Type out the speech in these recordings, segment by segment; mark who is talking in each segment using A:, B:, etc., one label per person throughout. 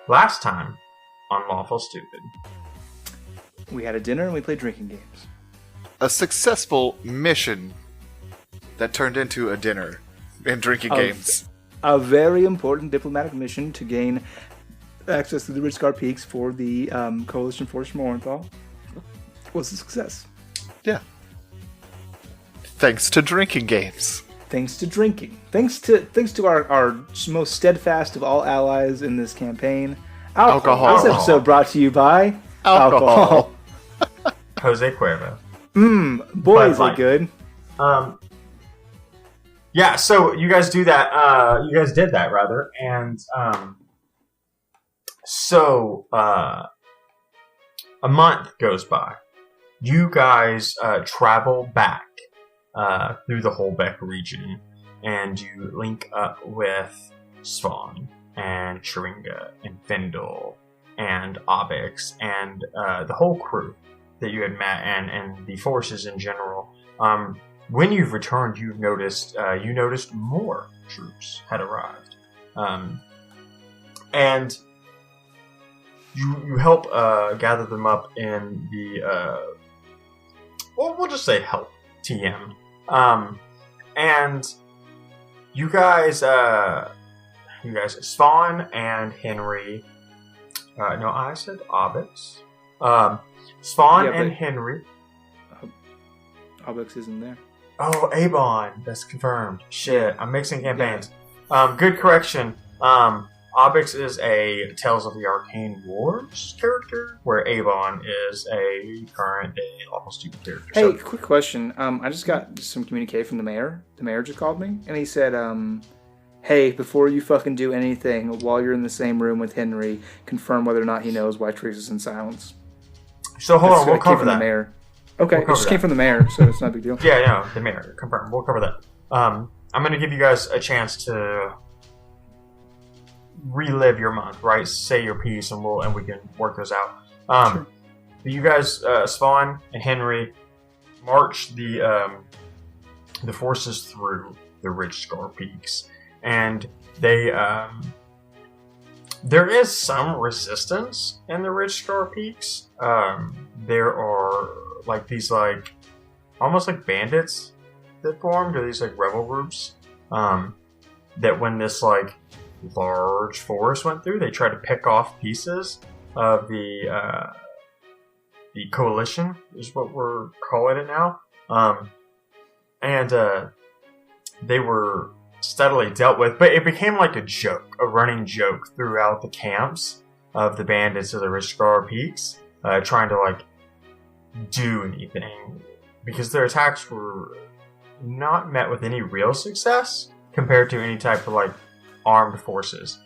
A: last time on Lawful Stupid?
B: We had a dinner and we played drinking games.
C: A successful mission that turned into a dinner and drinking games.
B: A very important diplomatic mission to gain access to the Ridgecrest Peaks for the Coalition Force from Orenthal was a success.
C: Yeah. Thanks to drinking games.
B: Thanks to drinking. Thanks to our most steadfast of all allies in this campaign. Alcohol. This episode brought to you by alcohol.
A: Jose Cuervo.
B: Boy, is it good.
A: Yeah, so you guys do that. You guys did that, rather. And so a month goes by. You guys travel back through the Holbeck region, and you link up with Swan and Sharinga and Findahl and Obix and the whole crew that you had met, and the forces in general. When you've returned, you noticed more troops had arrived, and you help gather them up in the we'll just say help TM, and you guys Spawn and Henry. No, I said Obix. Spawn and Henry.
B: Obix isn't there.
A: Oh, Avon. That's confirmed. Shit, I'm mixing campaigns. Good correction. Obix is a Tales of the Arcane Wars character, where Avon is a current day Lawful Stupid character.
B: Hey, quick question. I just got some communique from the mayor. The mayor just called me, and he said, hey, before you fucking do anything, while you're in the same room with Henry, confirm whether or not he knows why Triggs is in silence.
A: So hold on, we'll cover that.
B: The mayor. Okay, it just came from the mayor, so it's not a big deal.
A: Yeah, no, the mayor. Confirm. We'll cover that. I'm going to give you guys a chance to relive your month, right? Say your piece, and we can work those out.
B: Sure.
A: You guys, Spawn and Henry, march the forces through the Ridgecrest Peaks, and they there is some resistance in the Ridgecrest Peaks. There are these almost like bandits that formed, or these rebel groups that when this large forest went through, they tried to pick off pieces of the coalition, is what we're calling it now, and they were steadily dealt with, but it became like a running joke throughout the camps of the bandits of the Ridgecrest Peaks, trying to do anything, because their attacks were not met with any real success compared to any type of armed forces.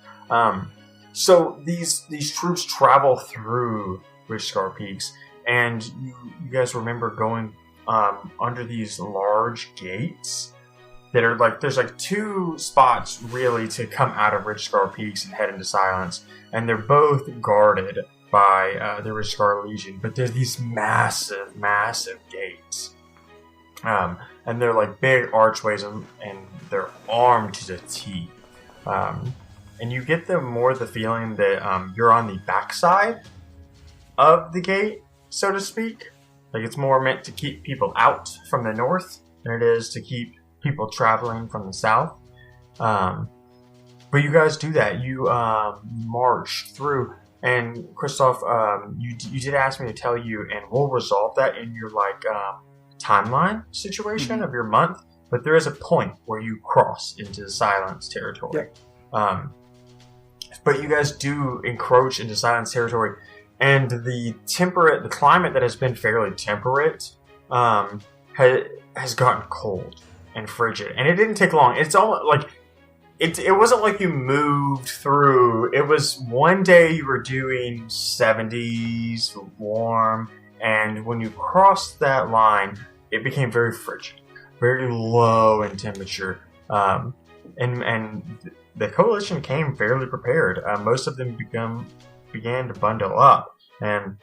A: So these troops travel through Ridgecrest Peaks, and you guys remember going under these large gates that are there's two spots really to come out of Ridgecrest Peaks and head into Silence, and they're both guarded by the Ridgecrest Legion, but there's these massive gates, and they're big archways, and they're armed to the teeth, and you get the feeling that you're on the backside of the gate, so to speak. It's more meant to keep people out from the north than it is to keep people traveling from the south. But you guys do that. You march through. And Christoph, you did ask me to tell you, and we'll resolve that in your timeline situation of your month. But there is a point where you cross into the Silence territory. Yeah. But you guys do encroach into Silence territory, and the climate that has been fairly temperate has gotten cold and frigid, and it didn't take long. It's almost it wasn't like you moved through. It was one day you were doing 70s warm, and when you crossed that line, it became very frigid, very low in temperature. And the coalition came fairly prepared. Most of them began to bundle up and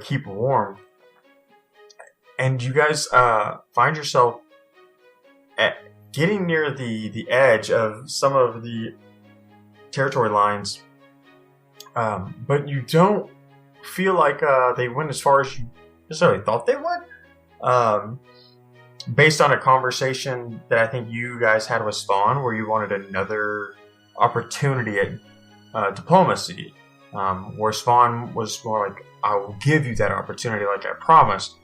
A: keep warm. And you guys find yourself getting near the edge of some of the territory lines, but you don't feel like they went as far as you necessarily thought they would. Based on a conversation that I think you guys had with Spawn, where you wanted another opportunity at diplomacy, where Spawn was more like, I will give you that opportunity like I promised,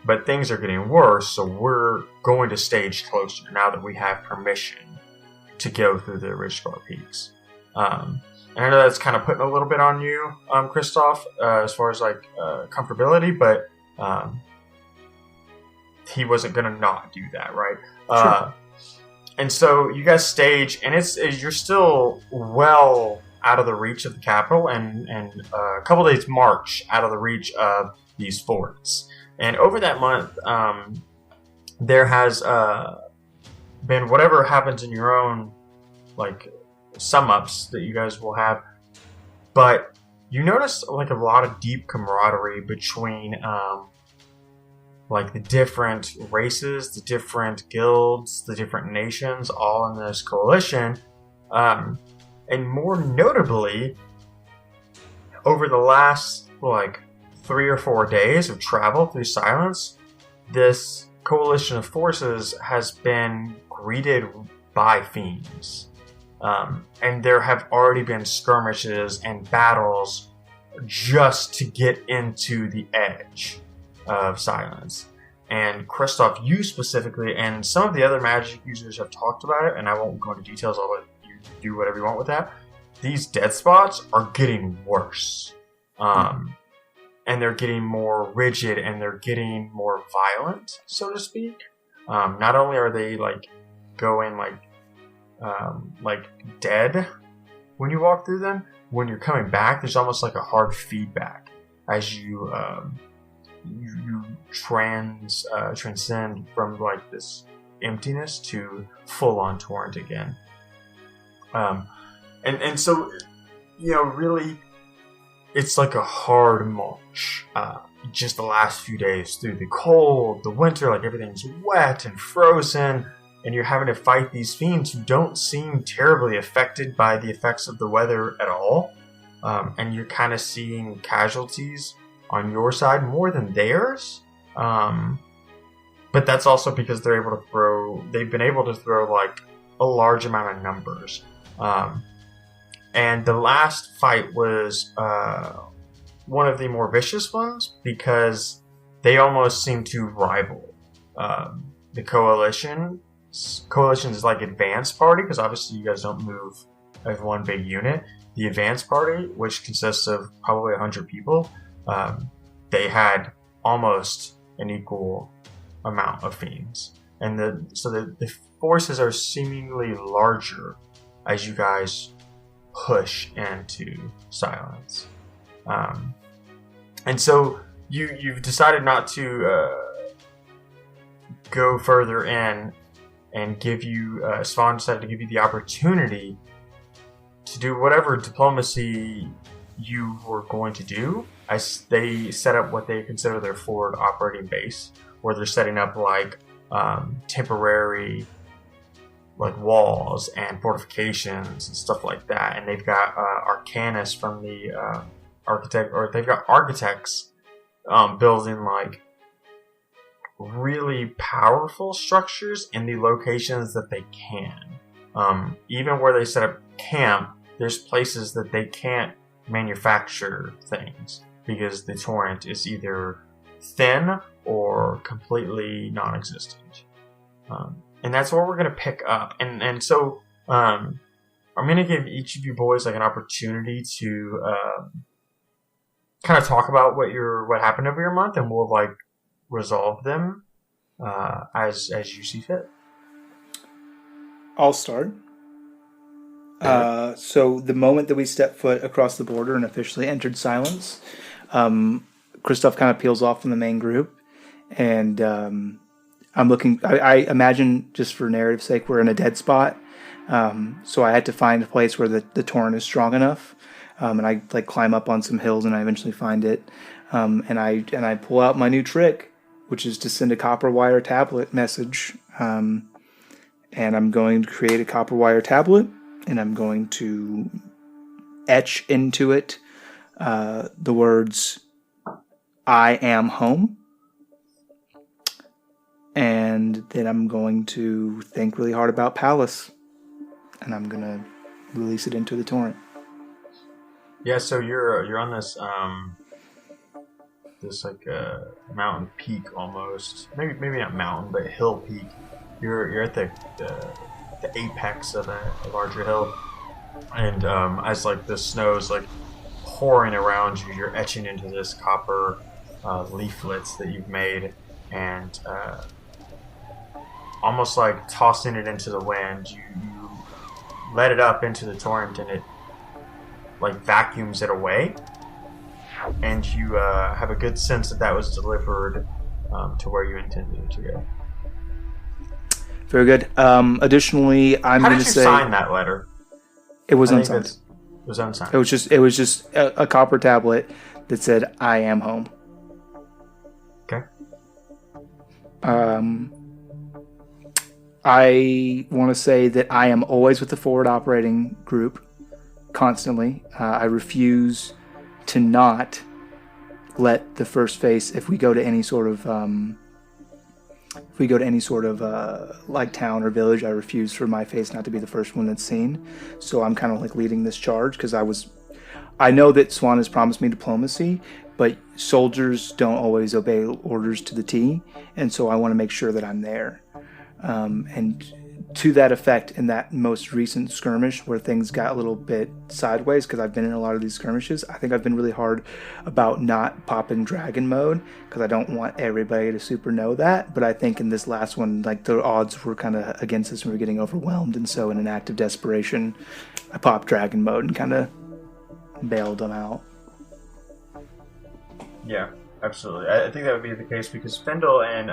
A: but things are getting worse, so we're going to stage closer now that we have permission to go through the Ridgecrest Peaks. And I know that's kind of putting a little bit on you, Christoph, as far as like comfortability, but he wasn't going to not do that, right?
B: Sure.
A: And so you guys stage, and you're still well out of the reach of the capital, and a couple days march out of the reach of these forts. And over that month, there has been whatever happens in your own like sum ups that you guys will have, but you notice like a lot of deep camaraderie between like the different races, the different guilds, the different nations, all in this coalition. And more notably, over the last like 3 or 4 days of travel through silence, this coalition of forces has been greeted by fiends. And there have already been skirmishes and battles just to get into the edge of silence. And Christoph, you specifically, and some of the other magic users have talked about it, and I won't go into details, I'll let you do whatever you want with that. These dead spots are getting worse. And they're getting more rigid, and they're getting more violent, so to speak. Not only are they like going like dead when you walk through them, when you're coming back, there's almost like a hard feedback as you transcend from like this emptiness to full on torrent again. And so, you know, really, it's like a hard march. Just the last few days through the cold, the winter, like everything's wet and frozen, and you're having to fight these fiends who don't seem terribly affected by the effects of the weather at all. And you're kind of seeing casualties on your side more than theirs. But that's also because they've been able to throw like a large amount of numbers. And the last fight was one of the more vicious ones because they almost seem to rival the coalition. Coalition is like advanced party, because obviously you guys don't move as one big unit. The advanced party, which consists of probably 100 people, they had almost an equal amount of fiends. And the forces are seemingly larger as you guys push into silence. And so you've decided not to go further in and give you, Spawn decided to give you the opportunity to do whatever diplomacy you were going to do, as they set up what they consider their forward operating base, where they're setting up like temporary like walls and fortifications and stuff like that. And they've got arcanists from the they've got architects building like really powerful structures in the locations that they can. Even where they set up camp, there's places that they can't manufacture things because the torrent is either thin or completely non-existent. And that's where we're going to pick up. And so I'm going to give each of you boys like an opportunity to kind of talk about what happened over your month, and we'll like resolve them as you see fit.
B: I'll start. So the moment that we stepped foot across the border and officially entered silence, Christoph kind of peels off from the main group, and I'm looking. I imagine, just for narrative's sake, we're in a dead spot. So I had to find a place where the torrent is strong enough, and I like climb up on some hills, and I eventually find it, and I pull out my new trick, which is to send a copper wire tablet message, and I'm going to create a copper wire tablet, and I'm going to etch into it the words, "I am home." And then I'm going to think really hard about Palace. And I'm going to release it into the torrent.
A: Yeah, so you're on this like mountain peak almost. Maybe not mountain, but hill peak. You're at the apex of a larger hill. And as like the snow's like pouring around you, you're etching into this copper leaflets that you've made, and almost like tossing it into the wind, you let it up into the torrent, and it like vacuums it away, and you have a good sense that was delivered to where you intended it to go.
B: Very good. Additionally, I'm going to say,
A: how did you sign that letter?
B: It was unsigned.
A: It was unsigned.
B: It was just a copper tablet that said, "I am home."
A: Okay.
B: I want to say that I am always with the forward operating group, constantly. I refuse to not let the first face, if we go to any sort of like town or village, I refuse for my face not to be the first one that's seen. So I'm kind of like leading this charge because I know that Swan has promised me diplomacy, but soldiers don't always obey orders to the T, and so I want to make sure that I'm there. And to that effect, in that most recent skirmish where things got a little bit sideways, because I've been in a lot of these skirmishes, I think I've been really hard about not popping dragon mode, because I don't want everybody to super know that. But I think in this last one, like, the odds were kind of against us and we were getting overwhelmed, and so in an act of desperation, I popped dragon mode and kind of bailed them out.
A: Yeah, absolutely. I think that would be the case because Findahl and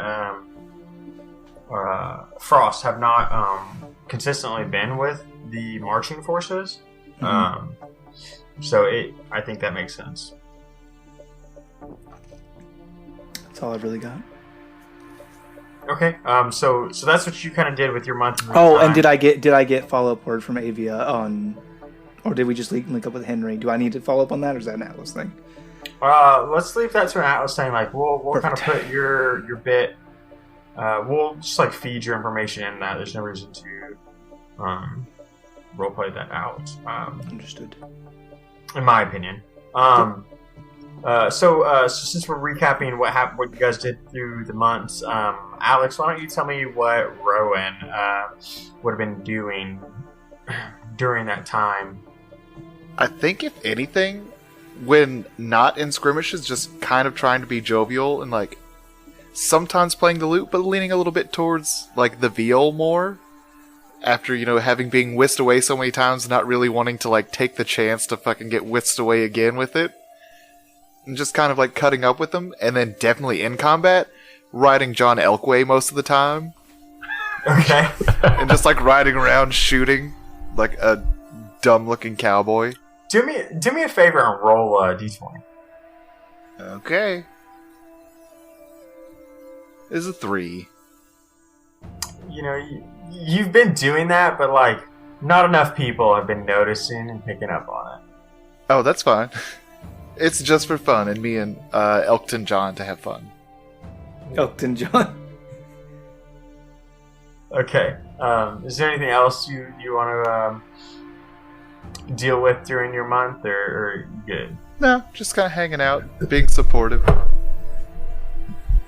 A: Frost have not consistently been with the marching forces.
B: Mm-hmm.
A: So I think that makes sense.
B: That's all I've really got.
A: Okay. So that's what you kind of did with your month.
B: Oh, and did I get follow up word from Avia on, or did we just link up with Henry? Do I need to follow up on that, or is that an Atlas thing?
A: Let's leave that to an Atlas thing. Like we'll kind of
B: Perfect.
A: put your bit. We'll just like feed your information in that. There's no reason to roleplay that out.
B: Understood.
A: In my opinion. So since we're recapping what you guys did through the months, Alex, why don't you tell me what Rowan would have been doing during that time?
C: I think if anything, when not in skirmishes, just kind of trying to be jovial and like sometimes playing the lute, but leaning a little bit towards like the viol more. After, having been whisked away so many times, not really wanting to like take the chance to fucking get whisked away again with it. And just kind of like cutting up with them, and then definitely in combat, riding John Elkway most of the time.
A: Okay.
C: And just like riding around shooting like a dumb looking cowboy.
A: Do me a favor and roll d20.
C: Okay. This is a 3.
A: You've been doing that, but like not enough people have been noticing and picking up on it.
C: Oh, that's fine. It's just for fun, and me and Elkton John to have fun.
B: Elkton John.
A: Okay. Is there anything else you want to deal with during your month, or you good?
C: No, just kind of hanging out, being supportive.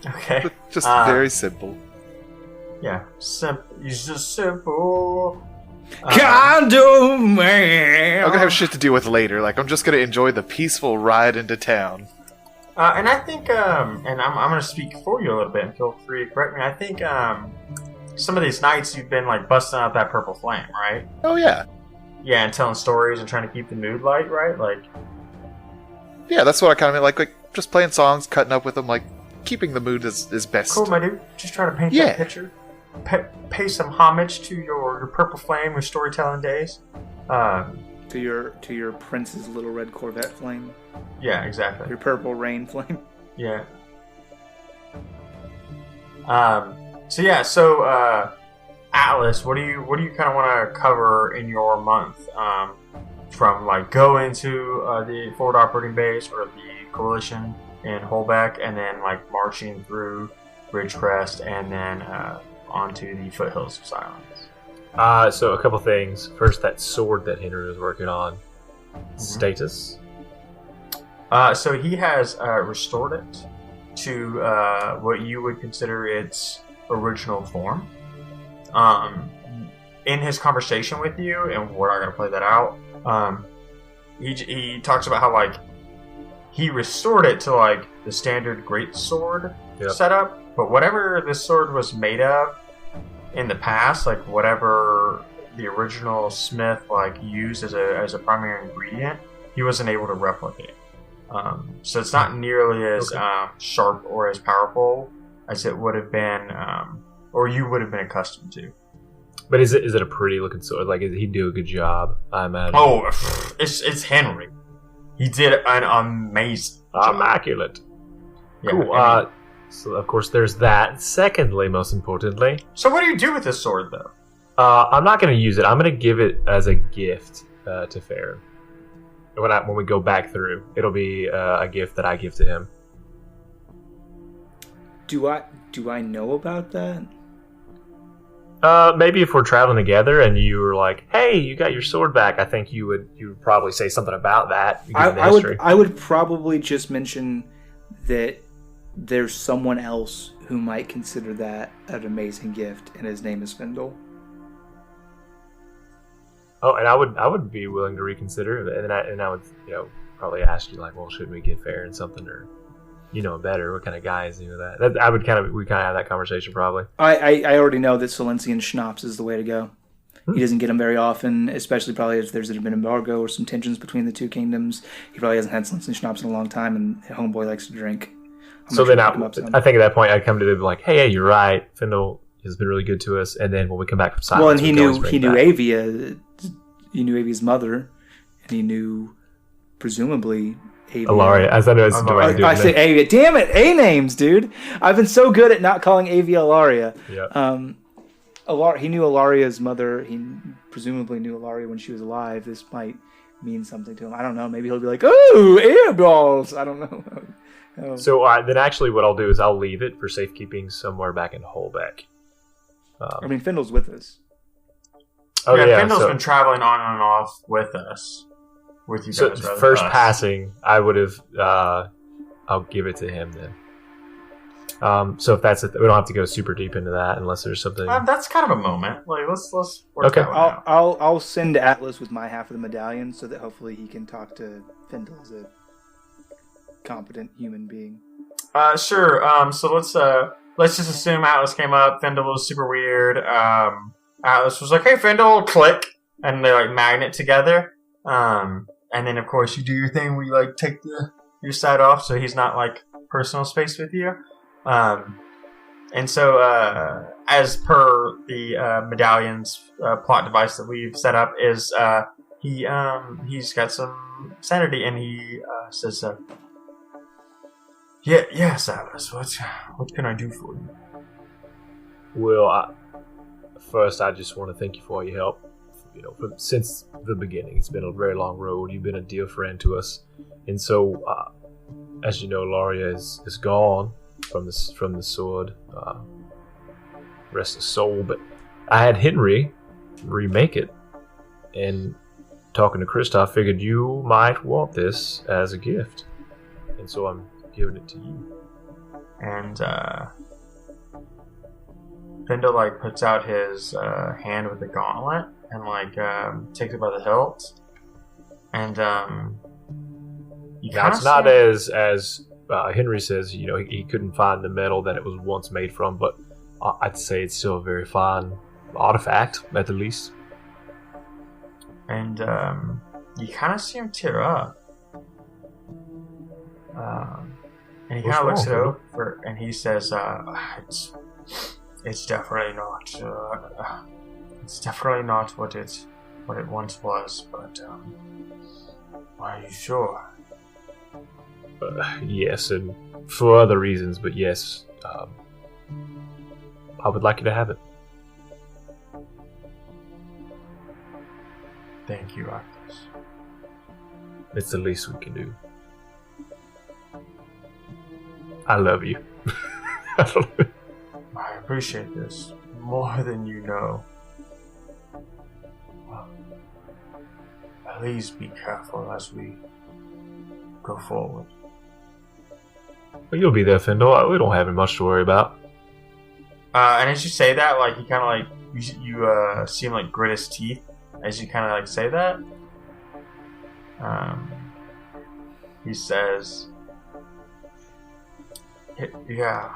A: Okay.
C: Just very simple.
A: Yeah. He's just simple.
B: Kind of man.
C: I'm gonna have shit to deal with later. Like, I'm just gonna enjoy the peaceful ride into town.
A: And I think, and I'm gonna speak for you a little bit, and feel free to correct me. I think, some of these nights you've been like busting out that purple flame, right?
C: Oh yeah.
A: Yeah, and telling stories and trying to keep the mood light, right? Like.
C: Yeah, that's what I kind of mean. Like just playing songs, cutting up with them, like keeping the mood is best.
A: Cool, my dude. Just trying to paint that picture. Pay some homage to your purple flame, your storytelling days.
B: To your Prince's little red Corvette flame.
A: Yeah, exactly.
B: Your purple rain flame.
A: Yeah. So Atlas, what do you kind of want to cover in your month? from like go into the forward operating base or the coalition in Holbeck, and then like marching through Ridgecrest, and then onto the foothills of Silence.
D: So a couple things. First, that sword that Henry was working on. Status.
A: So he has restored it to what you would consider its original form. In his conversation with you, and we're not going to play that out, he talks about how like he restored it to like the standard great sword setup, but whatever this sword was made of in the past, like whatever the original smith like used as a primary ingredient, he wasn't able to replicate. So it's not nearly as sharp or as powerful as it would have been, or you would have been accustomed to.
D: But is it a pretty looking sword? Like, did he do a good job? I imagine.
A: Oh, it's Henry. He did an amazing job.
D: Immaculate.
A: Yeah,
D: cool.
A: I mean,
D: so of course there's that. Secondly, most importantly,
A: so what do you do with this sword, though?
D: I'm not going to use it. I'm going to give it as a gift to Farron. When we go back through, it'll be a gift that I give to him.
B: Do I know about that?
D: Maybe if we're traveling together and you were like, "Hey, you got your sword back," I think you would probably say something about that.
B: I would probably just mention that there's someone else who might consider that an amazing gift, and his name is Findahl.
D: Oh, and I would be willing to reconsider, and I would probably ask you like, well, shouldn't we give Farron something, or better? What kind of guy is that? We kind of have that conversation probably.
B: I already know that Silencian schnapps is the way to go. He doesn't get them very often, especially probably if there's been an embargo or some tensions between the two kingdoms. He probably hasn't had Silencian schnapps in a long time, and Homeboy likes to drink.
D: So then I think at that point I'd come to them like, hey, you're right. Findahl has been really good to us, and then when we come back from Silence,
B: well, and he knew Avia. He knew Avia's mother, and he knew presumably Avia.
D: Alaria, as I know, it's
B: I say Avia. Damn it, A names, dude. I've been so good at not calling Avia Alaria.
D: Yeah.
B: He knew Alaria's mother. He presumably knew Alaria when she was alive. This might mean something to him. I don't know. Maybe he'll be like, "Oh, air balls." I don't know.
D: So then, actually, what I'll do is I'll leave it for safekeeping somewhere back in Holbeck.
B: I mean, Findel's with us.
D: Oh yeah,
A: Findel's been traveling on and off with us. With you guys.
D: So first passing, I would have. I'll give it to him then. So if that's it, we don't have to go super deep into that unless there's something.
A: That's kind of a moment. Like let's work
D: okay.
A: that one out.
B: I'll send Atlas with my half of the medallion so that hopefully he can talk to Findahl as a competent human being.
A: Sure. So let's just assume Atlas came up. Findahl was super weird. Atlas was like, "Hey, Findahl," click, and they like magnet together. And then of course you do your thing where you like take your side off so he's not like personal space with you. And so as per the medallion's plot device that we've set up is he's got some sanity and he says, yes, Atlas, what can I do for you?
D: Well, first I just want to thank you for all your help. Since the beginning, it's been a very long road. You've been a dear friend to us, and so as you know, Laria is gone from the sword. Rest his soul. But I had Henry remake it, and talking to Kristoff, figured you might want this as a gift, and so I'm giving it to you.
A: And Findahl like puts out his hand with the gauntlet and like takes it by the hilt, and
D: it's not as Henry says. He couldn't find the metal that it was once made from, but I'd say it's still a very fine artifact at the least.
A: And you kind of see him tear up, and he kind of looks it over and he says, "It's definitely not. It's definitely not what it once was. But are you sure?"
D: Yes, and for other reasons, but yes, I would like you to have it.
A: Thank you, Atlas.
D: It's the least we can do. I love you.
A: I appreciate this more than you know. Well, please be careful as we go forward.
D: But you'll be there, Findahl. We don't have much to worry about.
A: And as you say that, like, he kind of like, you see him like grit his teeth as you kind of like say that. He says, yeah,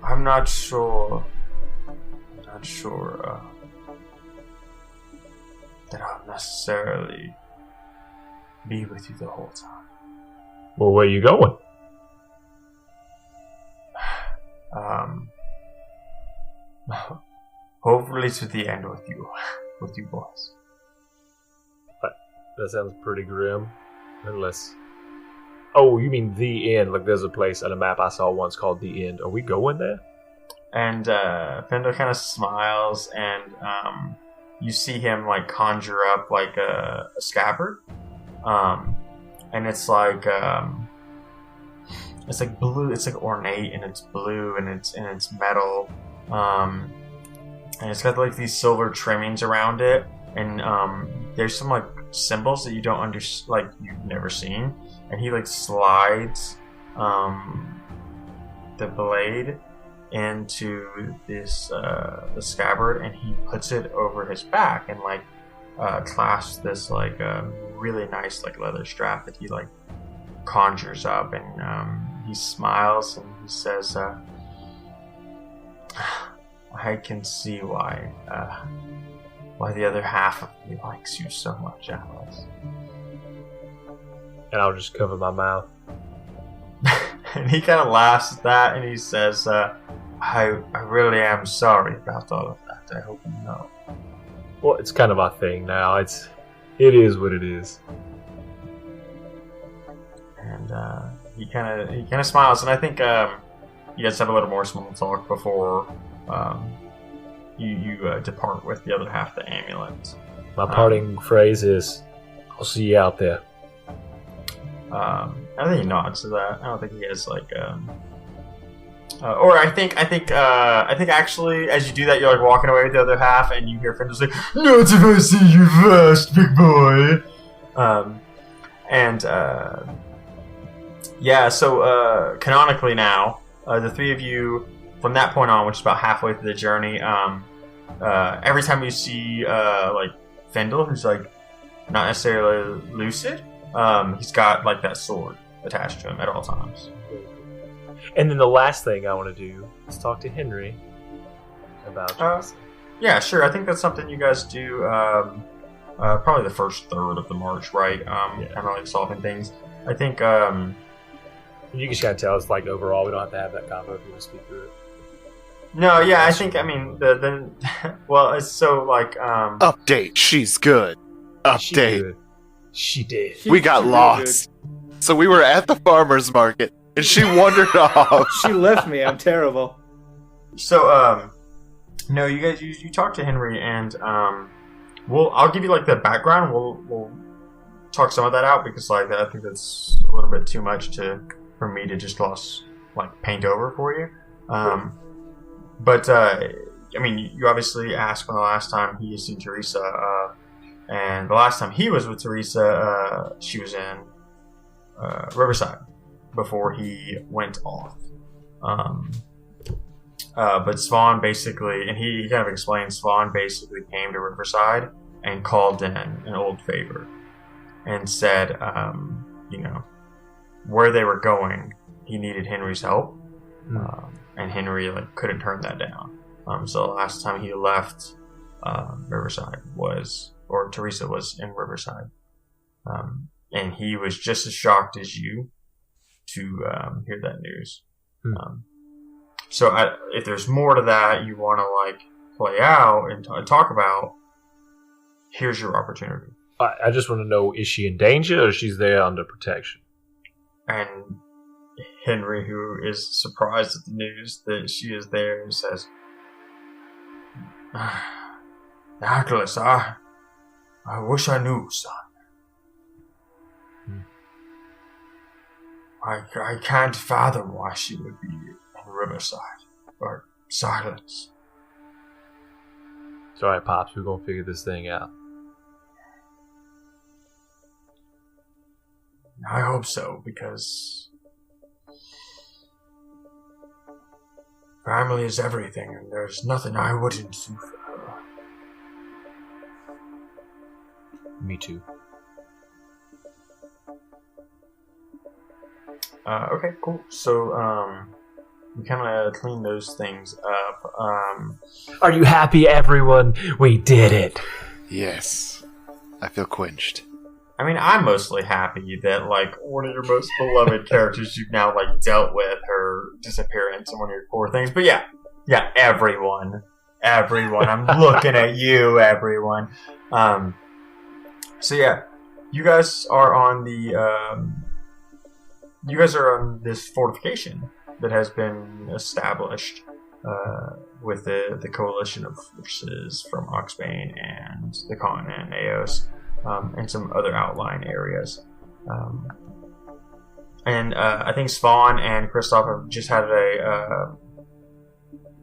A: I'm not sure that I'll necessarily be with you the whole time.
D: Well, where are you going?
A: Hopefully to the end with you boys.
D: That sounds pretty grim. Unless... Oh, you mean the end? Like there's a place on a map I saw once called the end. Are we going there?
A: And Findahl kind of smiles, and you see him like conjure up like a scabbard, and it's like blue. It's like ornate, and it's blue, and it's metal, and it's got like these silver trimmings around it, and there's some like symbols that you don't understand, like you've never seen, and he like slides the blade into this the scabbard, and he puts it over his back and like clasps this like really nice like leather strap that he like conjures up, and he smiles and he says, I can see why the other half of me likes you so much, Alice.
D: And I'll just cover my mouth.
A: And he kind of laughs at that, and he says, I really am sorry about all of that. I hope you know.
D: Well, it's kind of our thing now. It is what it is.
A: And he kind of smiles, and I think you guys have a little more small talk before you depart with the other half of the amulet.
D: My parting phrase is, "I'll see you out there."
A: I think he nods to that. I don't think he has like, or I think actually, as you do that, you're like walking away with the other half, and you hear Findahl say, "Not if I see you first, big boy." Yeah. So canonically now, the three of you, from that point on, which is about halfway through the journey, every time you see like Findahl, who's like not necessarily lucid. He's got like that sword attached to him at all times.
D: And then the last thing I want to do is talk to Henry about this.
A: Yeah, sure. I think that's something you guys do probably the first third of the march, right? Kind of like solving things. I think
D: you can kind of tell it's like overall we don't have to have that convo if you want to speak through it.
A: No, yeah, I think the well, it's so like
C: Update. She's good. Update.
D: She did.
C: We got lost. So we were at the farmer's market, and she wandered off.
B: She left me. I'm terrible.
A: So, no, you guys, you talk to Henry, and I'll give you like the background. We'll talk some of that out because like I think that's a little bit too much for me to just paint over for you. But I mean, you obviously asked when the last time he seen Teresa. And the last time he was with Teresa, she was in Riverside before he went off. But Swan basically, and he kind of explained, Swan basically came to Riverside and called in an old favor and said, where they were going, he needed Henry's help. And Henry couldn't turn that down. So the last time he left Riverside or Teresa was in Riverside. And he was just as shocked as you to hear that news. So if there's more to that you want to play out and talk about, here's your opportunity.
D: I just want to know, is she in danger or she's there under protection?
A: And Henry, who is surprised at the news that she is there, says, Nicholas, I wish I knew, son. I can't fathom why she would be in Riverside or Silence.
D: It's alright, Pops. We're gonna figure this thing out.
A: I hope so, because family is everything, and there's nothing I wouldn't do for her.
D: Me too.
A: Okay, cool. So, we kind of clean those things up.
D: Are you happy, everyone? We did it.
C: Yes. I feel quenched.
A: I mean, I'm mostly happy that, like, one of your most beloved characters you've now, like, dealt with her disappearance and one of your core things. But yeah, everyone. I'm looking at you, everyone. So yeah, you guys are on this fortification that has been established with the coalition of forces from Oxbane and the continent, Aos. And some other outlying areas. I think Spawn and Kristoff have just had a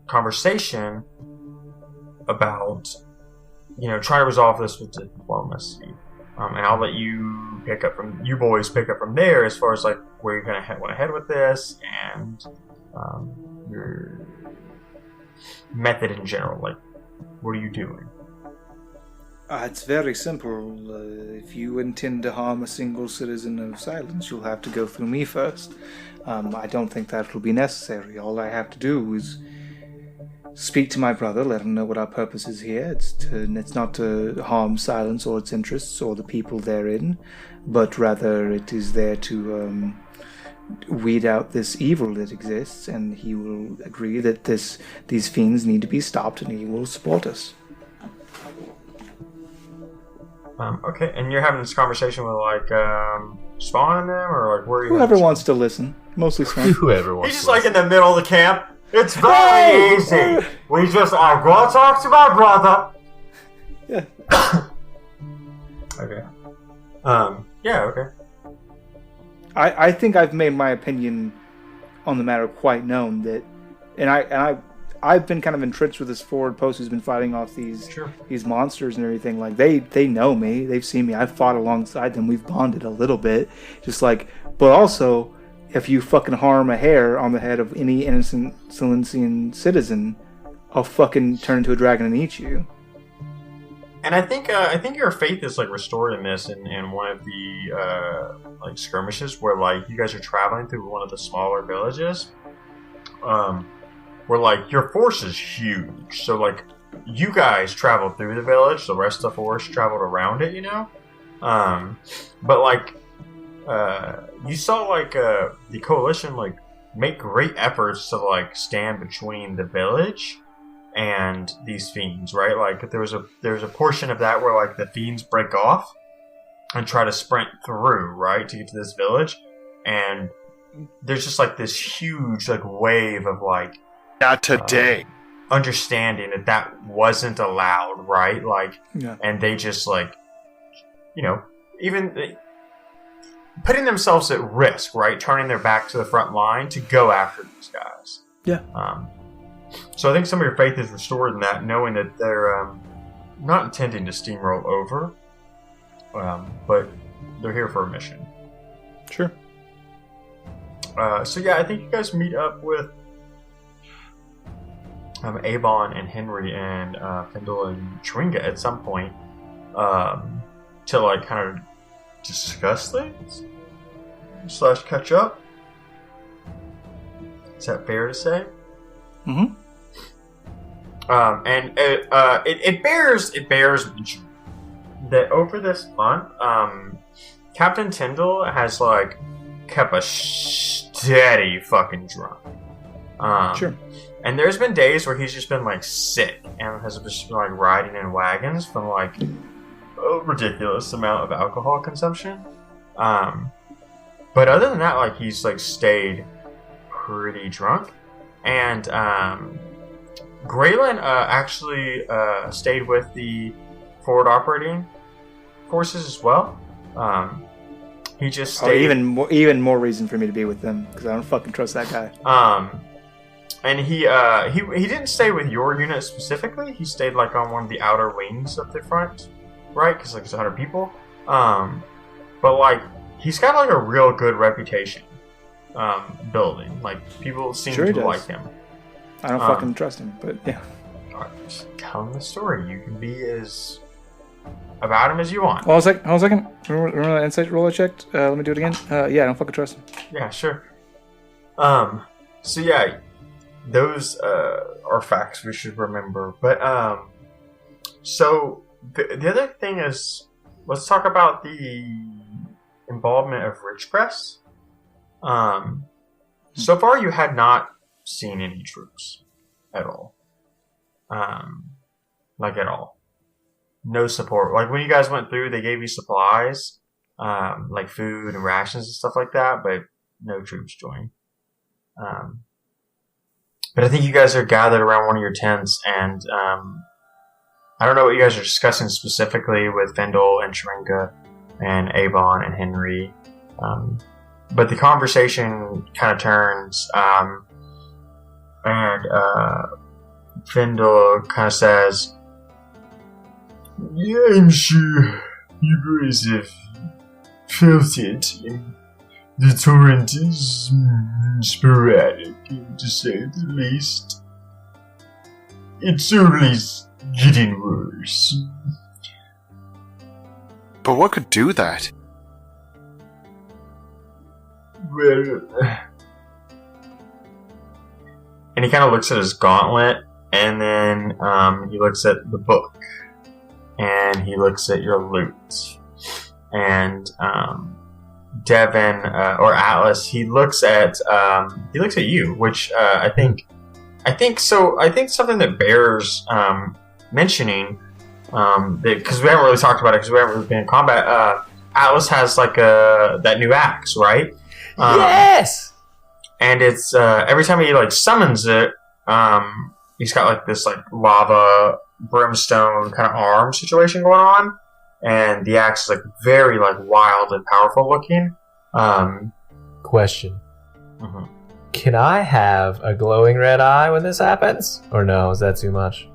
A: conversation about, trying to resolve this with diplomacy. And I'll let you boys pick up from there as far as like where you're going to want to head with this and your method in general. Like, what are you doing?
B: It's very simple. If you intend to harm a single citizen of Silence, you'll have to go through me first. I don't think that will be necessary. All I have to do is speak to my brother, let him know what our purpose is here. It's not to harm Silence or its interests or the people therein, but rather it is there to weed out this evil that exists, and he will agree that these fiends need to be stopped, and he will support us.
A: Okay, and you're having this conversation with, like, Spawn and them, or, like, where are you?
B: Whoever wants to listen. Mostly Spawn.
D: Whoever wants
A: He's just,
D: to
A: like, in the middle of the camp. It's very easy. We just, I go talk to my brother.
B: Yeah.
A: Okay. Yeah, okay.
B: I think I've made my opinion on the matter quite known that, and I've been kind of entrenched with this forward post who's been fighting off these monsters and everything. Like, they know me. They've seen me. I've fought alongside them. We've bonded a little bit. Just like, but also, if you fucking harm a hair on the head of any innocent Silencian citizen, I'll fucking turn into a dragon and eat you.
A: And I think your faith is, like, restored in this in one of the like skirmishes where, like, you guys are traveling through one of the smaller villages. Where, like, your force is huge. So, like, you guys traveled through the village, the rest of the force traveled around it, But, like, you saw, like, the coalition, like, make great efforts to, like, stand between the village and these fiends, right? Like, there's a portion of that where, like, the fiends break off and try to sprint through, right, to get to this village. And there's just, like, this huge, like, wave of, like,
C: not today.
A: Understanding that wasn't allowed, right? Like,
B: yeah.
A: And they just, like, even putting themselves at risk, right? Turning their back to the front line to go after these guys.
B: Yeah.
A: So I think some of your faith is restored in that, knowing that they're not intending to steamroll over, but they're here for a mission.
B: Sure.
A: So yeah, I think you guys meet up with Avon and Henry and Findahl and Tringa at some point to, like, kind of discuss things / catch up. Is that fair to say?
B: Mm-hmm.
A: And it bears mention that over this month, Captain Tyndall has, like, kept a steady fucking drunk.
B: Sure.
A: And there's been days where he's just been, like, sick and has just been, like, riding in wagons from, like, a ridiculous amount of alcohol consumption. But other than that, like, he's, like, stayed pretty drunk. And Graylin actually stayed with the forward operating forces as well. He just
B: Oh,
A: stayed.
B: even more reason for me to be with them because I don't fucking trust that guy.
A: And he didn't stay with your unit specifically. He stayed like on one of the outer wings of the front, right? Because like it's 100 people. But like he's got like a real good reputation, building. Like people seem to like him.
B: I don't fucking trust him, but yeah.
A: All right, just tell him the story. You can be as about him as you want.
B: Hold on a second. Remember that insight roll I checked? Let me do it again. Yeah, I don't fucking trust him.
A: Yeah, sure. So yeah, those are facts we should remember. But so the other thing is, let's talk about the involvement of Ridgecrest. So far you had not seen any troops at all. Like at all. No support. Like when you guys went through, they gave you supplies, like food and rations and stuff like that, but no troops joined. But I think you guys are gathered around one of your tents, and I don't know what you guys are discussing specifically with Findahl and Sharinga and Avon and Henry, but the conversation kind of turns, and Findahl kind of says, "Yeah, I'm sure you guys have felt it. The torrent is sporadic, to say the least. It's only getting worse."
C: But what could do that?
A: Well, and he kind of looks at his gauntlet, and then he looks at the book, and he looks at your loot, and Devin or Atlas, he looks at you, which I think something that bears mentioning, because we haven't really talked about it because we haven't really been in combat. Atlas has like that new axe, right?
D: Yes.
A: And it's every time he like summons it, he's got like this like lava brimstone kind of arm situation going on, and the axe is like very like wild and powerful looking.
D: Question.
A: Mm-hmm.
D: Can I have a glowing red eye when this happens? Or no, is that too much?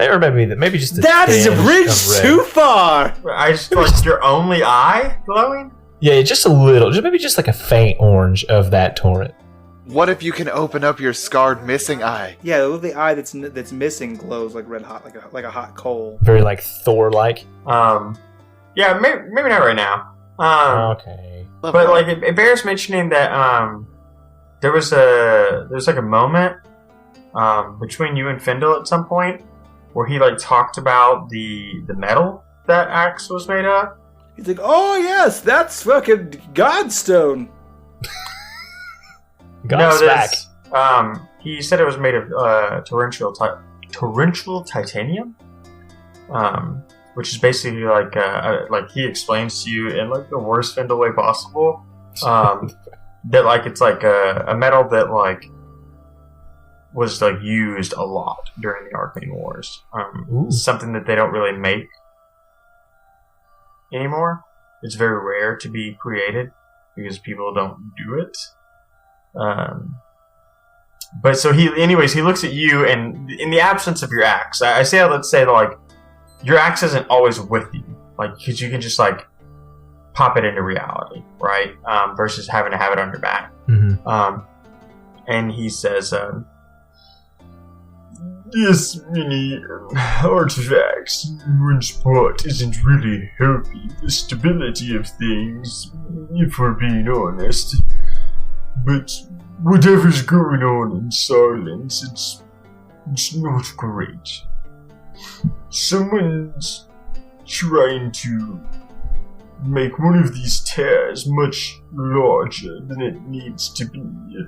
D: Or maybe just a
B: That is a
D: tinge
B: bridge
D: of red.
B: too far!
A: I just like your only eye glowing.
D: Yeah, just a little. Maybe just like a faint orange of that torrent.
C: What if you can open up your scarred missing eye?
B: Yeah, the eye that's missing glows like red hot, like a hot coal.
D: Very like Thor-like.
A: Yeah, maybe not right now.
D: Okay.
A: But like it bears mentioning that there was like a moment between you and Findahl at some point where he like talked about the metal that axe was made of.
B: He's like, "Oh yes, that's fucking Godstone."
D: God's back.
A: He said it was made of torrential titanium, which is basically like he explains to you in like the worst Findahl way possible. That like it's like a metal that like was like used a lot during the Arcane Wars. Something that they don't really make anymore. It's very rare to be created because people don't do it. But so he looks at you, and in the absence of your axe, let's say like your axe isn't always with you, like because you can just like pop it into reality, right? Versus having to have it on your back.
D: Mm-hmm.
A: And he says, "This many artifacts in one spot isn't really helping the stability of things, if we're being honest. But whatever's going on in silence, it's not great. Someone's trying to make one of these tears much larger than it needs to be."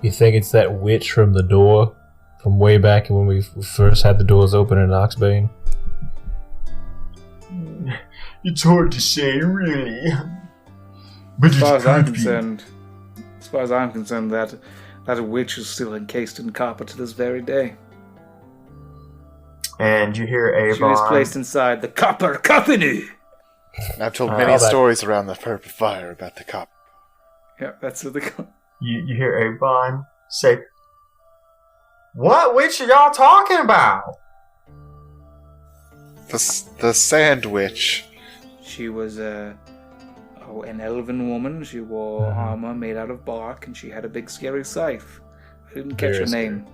D: You think it's that witch from the door from way back when we first had the doors open in Oxbane?
A: It's hard to say, really. But
B: As far as I'm concerned, that witch is still encased in copper to this very day.
A: And you hear Avon.
B: She was placed inside the Copper Company.
C: I've told many stories around the purple fire about the cop.
B: Yeah, that's what they call.
A: You hear Avon say, "What witch are y'all talking about?"
C: The Sand Witch.
B: She was an elven woman. She wore armor made out of bark, and she had a big scary scythe. I didn't catch her name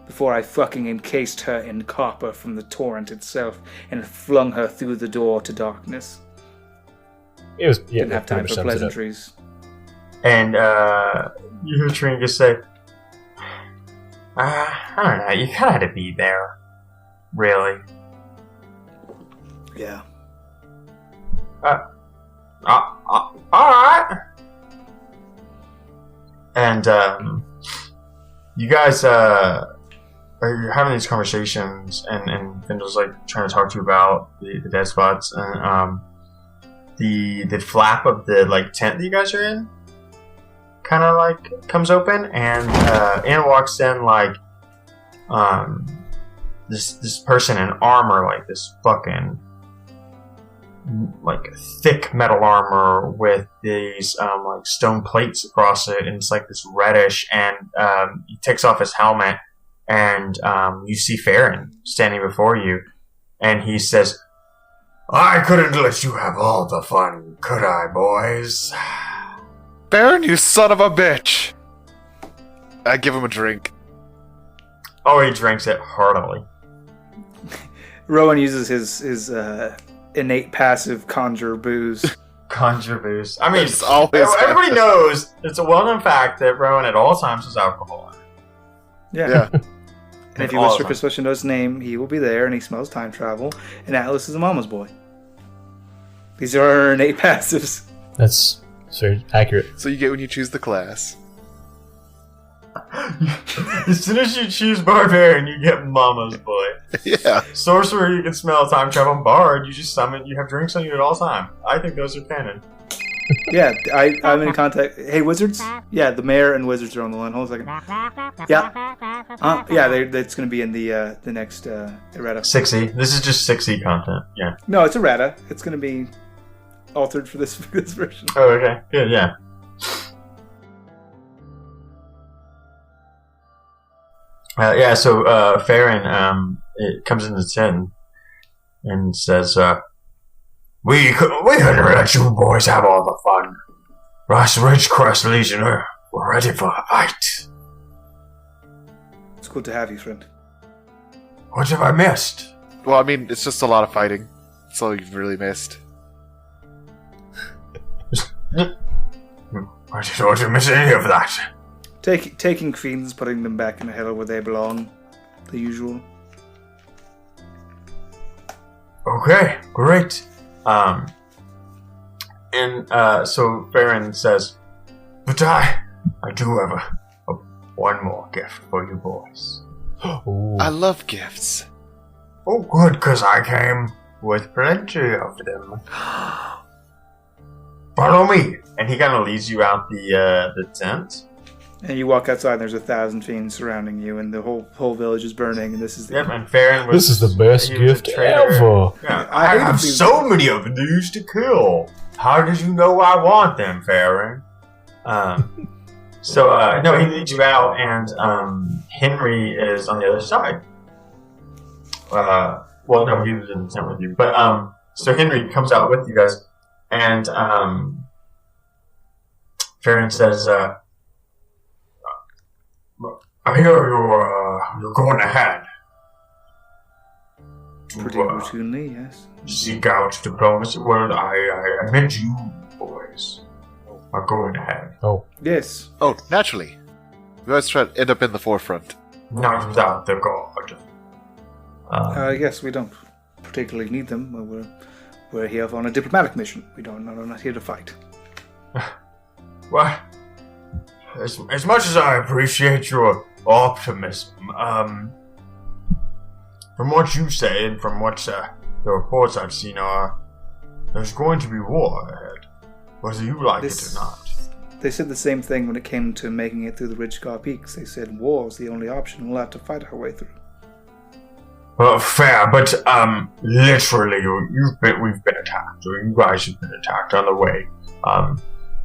B: before I fucking encased her in copper from the torrent itself and flung her through the door to darkness.
D: It was
B: Didn't have time for pleasantries.
A: And you hear Tringa say, I don't know, you kind of had to be there. Really.
B: Yeah.
A: Alright. And you guys are having these conversations, and Findahl's like trying to talk to you about the dead spots, and the flap of the like tent that you guys are in kind of like comes open, and in walks in like this person in armor, like this fucking like thick metal armor with these like stone plates across it, and it's like this reddish, and he takes off his helmet, and you see Farron standing before you, and he says, "I couldn't let you have all the fun, could I, boys?"
C: Baron, you son of a bitch! I give him a drink.
A: Oh, he drinks it heartily.
B: Rowan uses his innate passive conjure booze.
A: Conjure booze. I mean,
C: It's always
A: everybody knows it's a well-known fact that Rowan at all times has alcohol in it.
B: Yeah. And if you
A: All
B: wish
A: of
B: for
A: them.
B: Chris to know his name, he will be there, and he smells time travel, and Atlas is a mama's boy. These are our innate passives.
D: That's very accurate.
C: So you get when you choose the class.
A: As soon as you choose Barbarian, you get Mama's Boy.
C: Yeah.
A: Sorcerer, you can smell time travel. Bard, you just summon, you have drinks on you at all time. I think those are canon.
B: Yeah, I'm in contact. Hey, wizards? Yeah, the mayor and wizards are on the line. Hold on a second. Yeah. That's going to be in the next errata.
A: 6e. This is just 6e content. Yeah.
B: No, it's errata. It's going to be altered for this version.
A: Oh, okay. Good, yeah. So Farron it comes into the tent and says, We couldn't let you boys have all the fun. Us Ridgecrest Legion, we're ready for a fight.
B: It's good to have you, friend.
A: What have I missed?
C: Well, I mean, it's just a lot of fighting. That's all you've really missed.
A: I didn't miss any of that.
B: Taking fiends, putting them back in the hell where they belong. The usual.
A: Okay, great. So Farron says, but I do have one more gift for you boys.
D: Ooh.
C: I love gifts.
A: Oh, good, because I came with plenty of them. Follow me. And he kind of leads you out the tent.
B: And you walk outside, and there's 1,000 fiends surrounding you, and the whole village is burning, and this is the
A: Yep, and Farron was...
D: This is the best
A: he was a
D: gift
A: traitor.
D: ever.
A: Yeah,
B: I
A: I
B: hate
A: have
B: these-
A: so many of these to kill. How did you know I want them, Farron? No, he leads you out, and Henry is on the other side. No, he was in the tent with you. But, so Henry comes out with you guys, and Farron says, I hear you're going ahead.
B: pretty routinely, yes.
A: Seek out diplomacy. Well, I meant you boys are going ahead.
D: Oh,
B: Yes.
C: Oh, naturally. We always try to end up in the forefront.
A: Not without the guard.
B: Yes, we don't particularly need them. We're here on a diplomatic mission. We're not here to fight.
A: Well, as much as I appreciate your optimism, from what you say and from what the reports I've seen there's going to be war ahead, whether you like it or not.
B: They said the same thing when it came to making it through the Ridgecrest Peaks. They said war is the only option. We'll have to fight our way through.
A: Fair, but literally, we've been attacked, or you guys have been attacked on the way.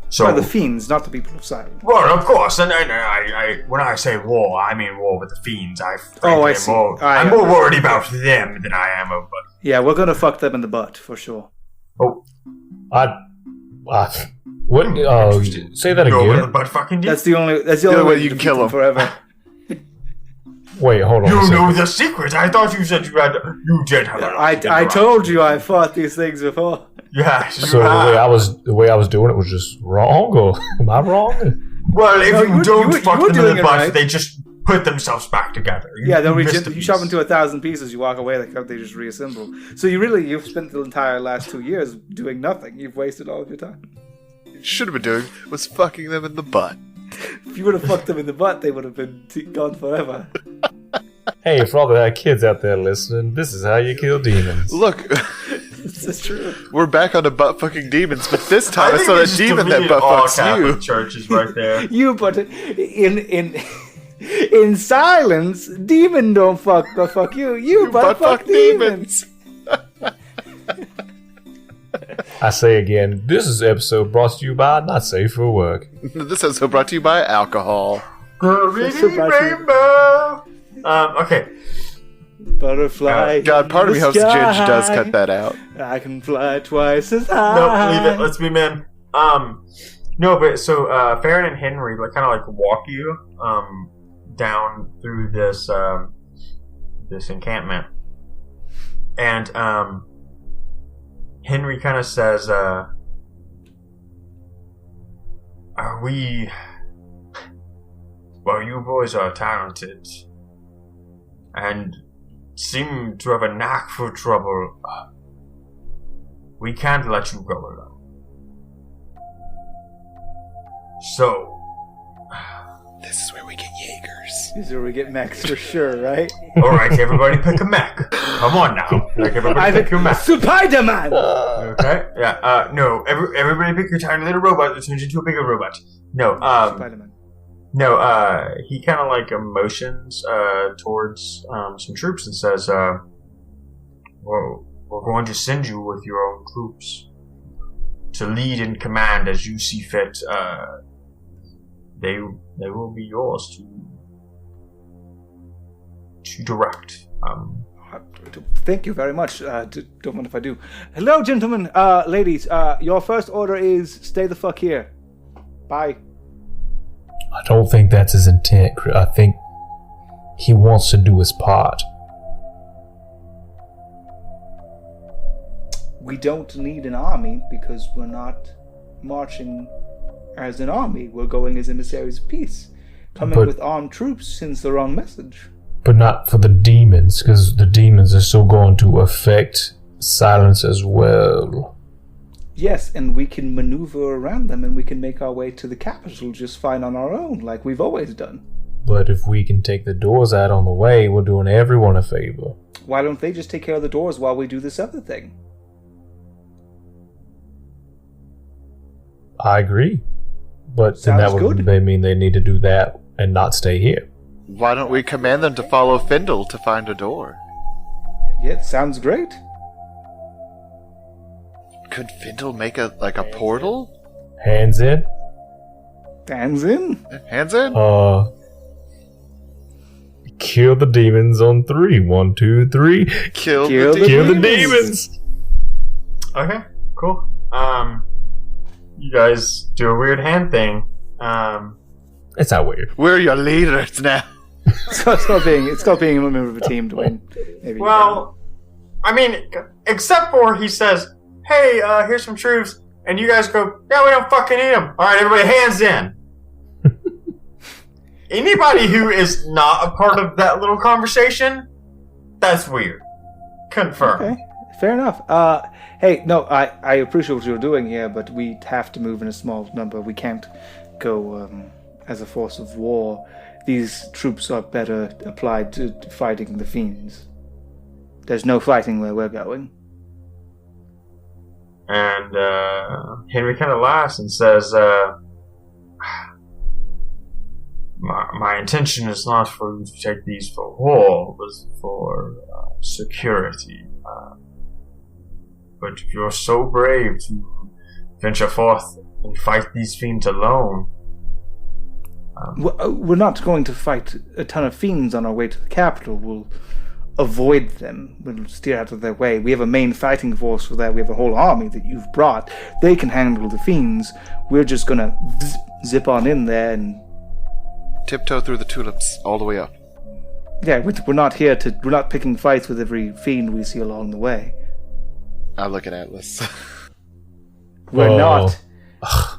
A: So
B: by the fiends, not the people of Silence.
A: Well, of course, and I when I say war, I mean war with the fiends. I see. I'm more worried about them than I am about.
B: Yeah, we're gonna fuck them in the butt for sure.
A: Oh,
D: what? Say that again.
A: Butt fucking.
B: That's the only way you can kill them forever.
D: Wait, hold on.
A: You know the secret. I thought you said you did have.
B: I told you I fought these things before.
A: Yeah.
D: So the way I was doing it was just wrong, or am I wrong?
A: Well, if you don't fuck them in the butt, right. They just put themselves back together. You
B: chop them to 1,000 pieces. You walk away, they just reassemble. So you've spent the entire last 2 years doing nothing. You've wasted all of your time.
C: What you should have been doing was fucking them in the butt.
B: If you would have fucked them in the butt, they would have been gone forever.
D: Hey, for all the kids out there listening, this is how you kill demons.
C: Look,
B: this is true.
C: We're back on the butt fucking demons, but this time it's not a demon that butt fucks you.
A: Churches right there.
B: You, but in Silence, demon don't fuck but fuck you. You butt fuck demons.
D: I say again, this is episode brought to you by Not Safe for Work.
C: This episode brought to you by alcohol.
A: Rainbow. Okay.
B: Butterfly.
C: God, part of me hopes Ginge does cut that out.
B: I can fly twice as high.
A: No, leave it. Let's be men. No, but so Farron and Henry kind of walk you down through this this encampment, and Henry kind of says, "Are we? Well, you boys are talented, and seem to have a knack for trouble. We can't let you go alone. So,
C: this is where we get Jaegers.
B: This is where we get mechs for sure, right?
A: Alright, everybody pick a mech. Come on now. Everybody pick your mech.
B: Spider-Man!
A: Okay, yeah, no, everybody pick your tiny little robot that turns into a bigger robot. No,
B: Spider-Man.
A: No, he kind of motions towards some troops and says, well, we're going to send you with your own troops to lead and command as you see fit. They will be yours to direct.
B: Thank you very much. Don't mind if I do. Hello, gentlemen, ladies. Your first order is stay the fuck here. Bye.
D: I don't think that's his intent. I think he wants to do his part.
B: We don't need an army because we're not marching as an army. We're going as emissaries of peace. Coming with armed troops sends the wrong message.
D: But not for the demons, because the demons are still going to affect Silence as well.
B: Yes, and we can maneuver around them and we can make our way to the capital just fine on our own, like we've always done.
D: But if we can take the doors out on the way, we're doing everyone a favor.
B: Why don't they just take care of the doors while we do this other thing?
D: I agree. But then that would mean they need to do that and not stay here.
C: Why don't we command them to follow Findahl to find a door?
B: Yeah, it sounds great.
C: Could Findahl make a portal?
D: Hands in?
B: Hands in?
C: Hands in?
D: Kill the demons on 3. 1, 2, 3.
C: Kill
D: the demons!
A: Okay, cool. You guys do a weird hand thing.
D: It's not weird.
C: We're your leaders now.
B: So it's not being a member of a team, Dwayne. Maybe.
A: Well, I mean, except for he says, hey, here's some troops, and you guys go, yeah, we don't fucking need them. Alright, everybody, hands in. Anybody who is not a part of that little conversation, that's weird. Confirm.
B: Okay, fair enough. Hey, no, I appreciate what you're doing here, but we have to move in a small number. We can't go as a force of war. These troops are better applied to fighting the fiends. There's no fighting where we're going.
A: And Henry kind of laughs and says, my intention is not for you to take these for war, but for security. But if you're so brave to venture forth and fight these fiends alone...
B: We're not going to fight a ton of fiends on our way to the capital. We'll avoid them. We'll steer out of their way. We have a main fighting force for that. We have a whole army that you've brought. They can handle the fiends. We're just going to zip on in there and...
C: Tiptoe through the tulips all the way up.
B: Yeah, we're not here to... We're not picking fights with every fiend we see along the way.
C: I look at Atlas.
B: We're not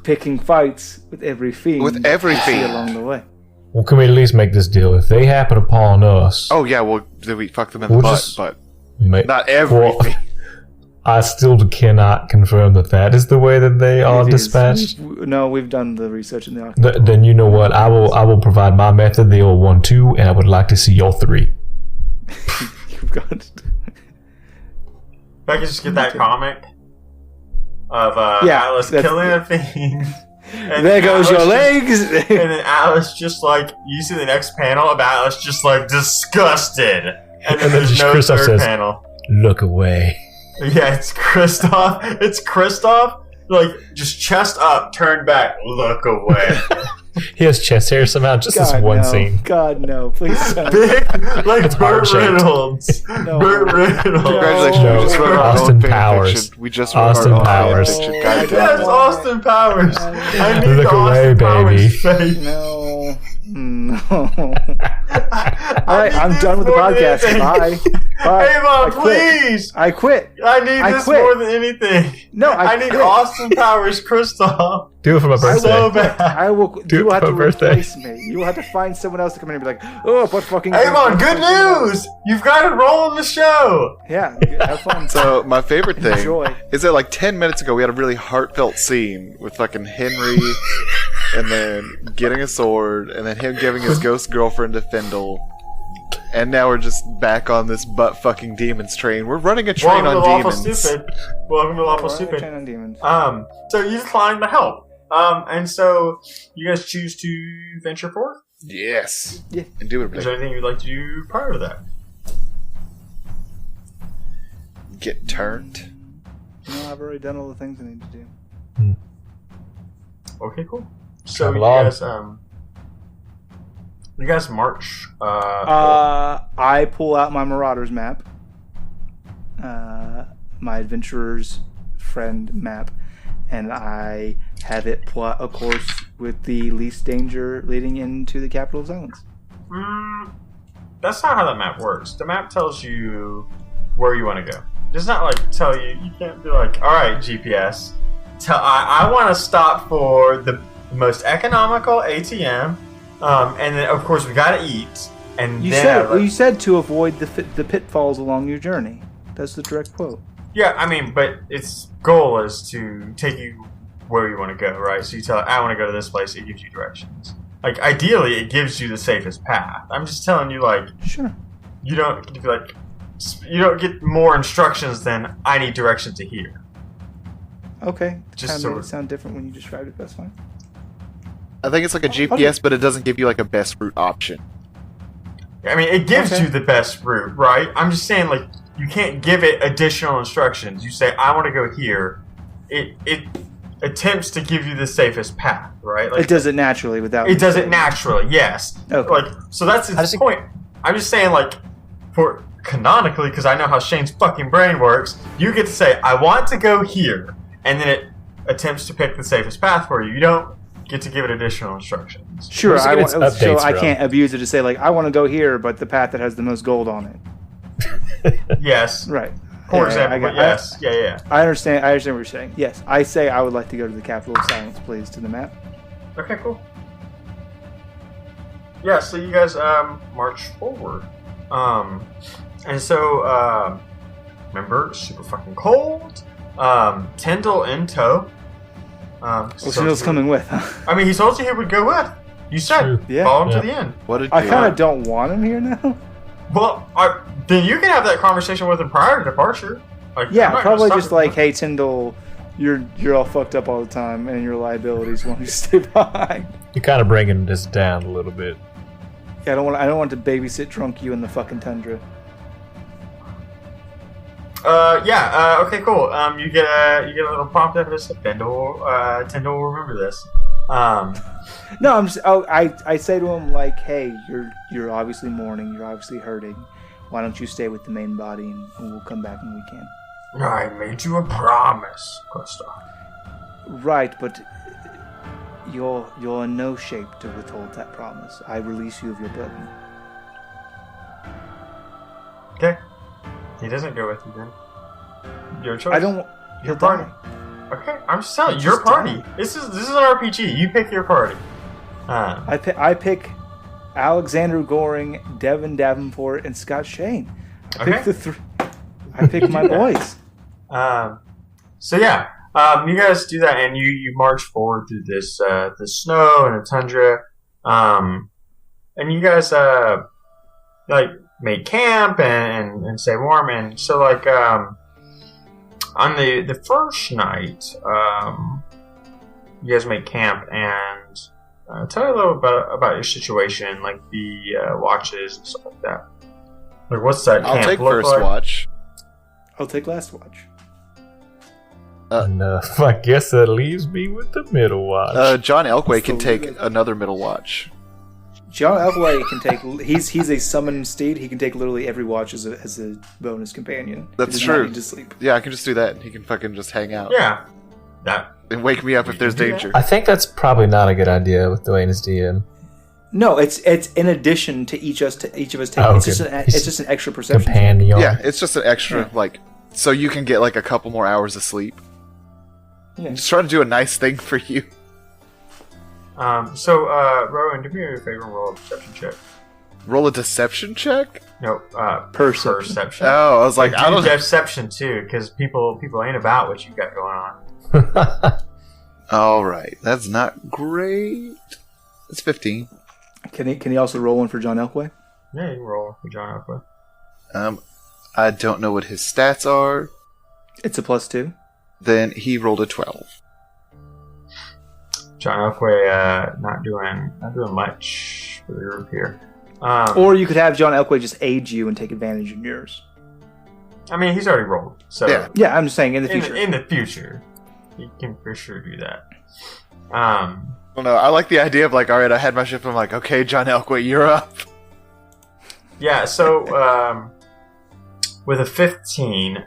B: picking fights with every fiend
C: With every
B: we see
C: fiend.
B: along the way.
D: Well, can we at least make this deal? If they happen upon us...
C: Oh, yeah, well, then we fuck them in the
D: We'll
C: butt,
D: just
C: but
D: ma-
C: not everything.
D: I still cannot confirm that is the way that they are
B: It is.
D: dispatched.
B: No, we've done the research in the archive.
D: Then you know what? I will provide my method, the old 1-2, and I would like to see your 3.
B: You've got...
A: If I could just get that comic of Atlas
B: that's-
A: killing a fiend. And
B: There goes your
A: Atlas
B: legs!
A: And then Atlas just like, you see the next panel of Atlas just like disgusted. And then there's
D: just
A: no
D: Christoph
A: third
D: says,
A: panel.
D: Look away.
A: Yeah, it's Kristoff. It's Kristoff, like, just chest up, turned back, look away.
D: He has chest hair somehow, just this
B: God,
D: one
B: no.
D: scene.
B: God, no. Please don't.
A: Big, like
D: It's
A: Burt
D: heart-shaped.
A: Reynolds.
B: No.
A: Burt Reynolds.
C: Congratulations,
D: No.
C: we just wrote our
D: Austin
C: own fan
D: Powers.
C: fiction. We just wrote
D: Austin
C: our own
D: Powers.
C: fan fiction.
B: No.
C: God damn
A: Yes,
C: it.
A: Austin Powers. I need
D: Look
A: the
D: away,
A: Austin
D: baby.
A: Powers face.
B: No. No.
A: I
B: All right,
A: need
B: I'm
A: this
B: done with the
A: more than
B: podcast.
A: anything.
B: Bye. Bye.
A: Hey,
B: I
A: Mom,
B: quit.
A: please.
B: I quit.
A: I need
B: I
A: this
B: quit.
A: more than anything.
B: No,
A: I need
B: quit.
A: Austin Powers Kristoff.
D: Do it for my birthday.
A: So bad.
B: I will.
D: Do
B: You will
D: it
B: have
D: for
B: to
D: my birthday.
B: replace me. You will have to find someone else to come in and be like, oh, what fucking.
A: Hey, Mom, good news. You've got a role in the show.
B: Yeah, have fun.
C: So, my favorite thing
B: Enjoy.
C: is that like 10 minutes ago we had a really heartfelt scene with fucking Henry and then getting a sword and then him giving his ghost girlfriend to Findahl. And now we're just back on this butt fucking demons train. We're running a train
A: Welcome to
C: on
A: Lawful
C: demons.
A: Stupid. Welcome to Lawful
B: Alright,
A: Stupid.
B: train on demons.
A: So you declined the help. And so you guys choose to venture forth?
C: Yes.
B: Yeah.
A: Is
C: Indubitably.
A: there anything you'd like to do prior to that?
C: Get turned.
B: No, I've already done all the things I need to do.
A: Okay, cool. So
D: Travel on.
A: you guys march.
B: I pull out my Marauders map, my Adventurer's Friend map, and I have it plot a course with the least danger leading into the Capital of Silence.
A: That's not how that map works. The map tells you where you want to go. It does not like tell you. You can't be like, all right, GPS. I want to stop for the most economical ATM, and then of course we got to eat. And
B: You
A: then
B: you said to avoid the pitfalls along your journey. That's the direct quote.
A: yeah, I mean, but its goal is to take you where you want to go, right? So you tell it, I want to go to this place. It gives you directions. Like ideally, it gives you the safest path. I'm just telling you, like
B: Sure.
A: you don't get more instructions than I need directions to here.
B: Okay.
A: Just
B: Kind of
A: so-
B: made it sound different when you described it. That's fine.
C: I think it's like a GPS, but it doesn't give you like a best route option.
A: I mean, it gives
B: Okay.
A: you the best route, right? I'm just saying, like, you can't give it additional instructions. You say, I want to go here. It attempts to give you the safest path, right? Like,
B: It does it naturally without.
A: it does it naturally, yes.
B: Okay.
A: Like, so that's its point. I'm just saying, like, for canonically, because I know how Shane's fucking brain works, you get to say, I want to go here, and then it attempts to pick the safest path for you. You don't get to give it additional instructions.
B: Sure,
D: Just get its
B: so
D: updates,
B: I
D: bro.
B: can't abuse it to say like I want to go here, but the path that has the most gold on it.
A: Yes.
B: Right.
A: For
B: Yeah,
A: example, but yes. Yeah.
B: I understand. I understand what you're saying. Yes, I say I would like to go to the Capital of Silence, please, to the map.
A: Okay, cool. Yeah, so you guys march forward. And so remember, it's super fucking cold. Tyndall in tow.
B: Tyndall's coming with.
A: I mean, he told you he would go with. You said
D: True.
B: Yeah.
A: follow him
D: Yeah.
A: to the end.
C: What did
B: I
C: you
B: kind of don't want him here now.
A: Well, then you can have that conversation with him prior to departure. Like, I'm
B: Yeah,
A: not gonna
B: probably
A: stop
B: just
A: you.
B: like, hey, Tyndall, You're all fucked up all the time, and your liabilities want you to stay behind.
D: You're kind of bringing this down a little bit.
B: Yeah, I don't want to babysit drunk you in the fucking tundra.
A: Okay, cool. You get a little prompt after this. Findahl will remember this.
B: No, I'm just. Oh, I say to him like, hey, you're obviously mourning. You're obviously hurting. Why don't you stay with the main body, and we'll come back when we can.
A: I made you a promise, Gustav.
B: Right, but you're in no shape to withhold that promise. I release you of your burden.
A: Okay. He doesn't go with you then. Your choice.
B: I don't.
A: Your party. Okay, I'm just telling you, your party. This is an RPG. You pick your party.
B: I pick Alexander Goring, Devin Davenport, and Scott Shane. I pick the three. I pick my boys.
A: You guys do that, and you march forward through this the snow and the tundra, and you guys make camp and stay warm, and so on the first night, you guys make camp and tell me a little about your situation, like the watches and stuff like that. Like, what's that camp
C: I'll take
A: look
C: first
A: like?
C: watch.
B: I'll take last watch.
D: I guess that leaves me with the middle watch.
C: John Elkway can take another middle watch.
B: John Elkway can take. He's a summoned steed. He can take literally every watch as a bonus companion.
C: That's
B: He does not
C: true.
B: need to sleep.
C: Yeah, I can just do that. He can fucking just hang out.
A: Yeah, that.
C: And wake me up if there's danger.
D: I think that's probably not a good idea with Dwayne as DM.
B: No, it's in addition to each of us taking.
D: Oh,
B: it's
D: okay.
B: just an extra perception.
D: Companion.
C: Yeah, it's just an extra, so you can get a couple more hours of sleep.
B: Yeah.
C: I'm just trying to do a nice thing for you.
A: Rowan, do me a favor and roll a perception check.
C: Roll a deception check?
A: No,
B: Perception.
A: perception.
C: Oh, I was like, I don't know.
A: Deception too, because people ain't about what you got going on.
C: Alright, that's not great. It's 15.
B: Can he also roll one for John Elkway?
A: Yeah, you can roll for John Alpha.
C: I don't know what his stats are.
B: It's a +2.
C: Then he rolled a 12.
A: John Elkway not doing much for the group here.
B: Or you could have John Elkway just aid you and take advantage of yours.
A: I mean, he's already rolled, so
B: Yeah, I'm just saying in the future.
A: In the future, he can for sure do that.
C: Well, no, I like the idea of alright, I had my shift. I'm like, okay, John Elkway, you're up.
A: Yeah. So with a 15,